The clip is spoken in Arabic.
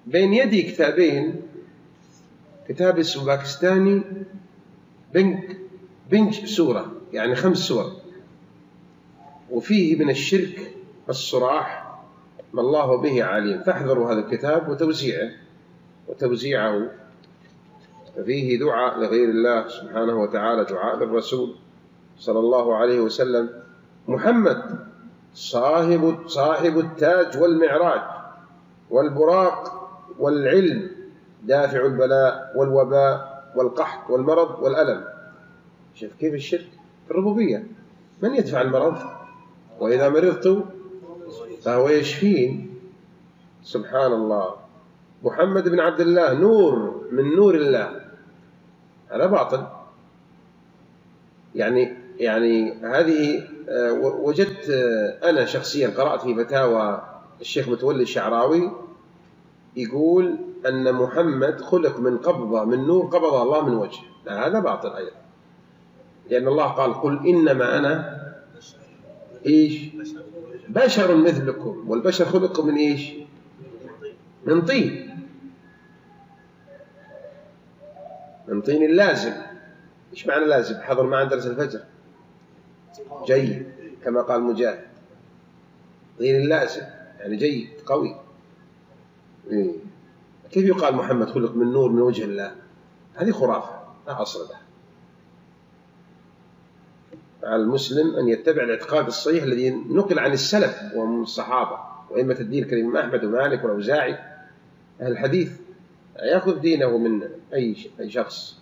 بين يدي كتابين، كتاب اسمه باكستاني بنج سورة، يعني 5 سور، وفيه من الشرك الصراح ما الله به عليم، فاحذروا هذا الكتاب وتوزيعه. ففيه دعاء لغير الله سبحانه وتعالى، دعاء للرسول صلى الله عليه وسلم. محمد صاحب التاج والمعراج والبراق والعلم، دافع البلاء والوباء والقحط والمرض والألم. شوف كيف الشرك في الربوبية، من يدفع المرض؟ وإذا مرضت فهو يشفين. سبحان الله. محمد بن عبد الله نور من نور الله، هذا باطل. يعني هذه وجدت أنا شخصيا قرأت في فتاوى الشيخ متولي الشعراوي يقول أن محمد خلق من قبضة من نور قبض الله من وجهه، هذا باطل أيضا، لأن الله قال قل إنما أنا بشر مثلكم، والبشر خلق من من طين، من طين اللازم. إيش معنى لازم؟ حضر معنا درس الفجر، جيد كما قال مجاهد، طين اللازم يعني جيد قوي. كيف يقال محمد خلق من نور من وجه الله؟ هذه خرافة لا أصل لها. على المسلم أن يتبع الاعتقاد الصحيح الذي نقل عن السلف ومن الصحابة وأئمة الدين كالإمام أحمد ومالك والأوزاعي، أهل الحديث، يأخذ دينه من أي شخص.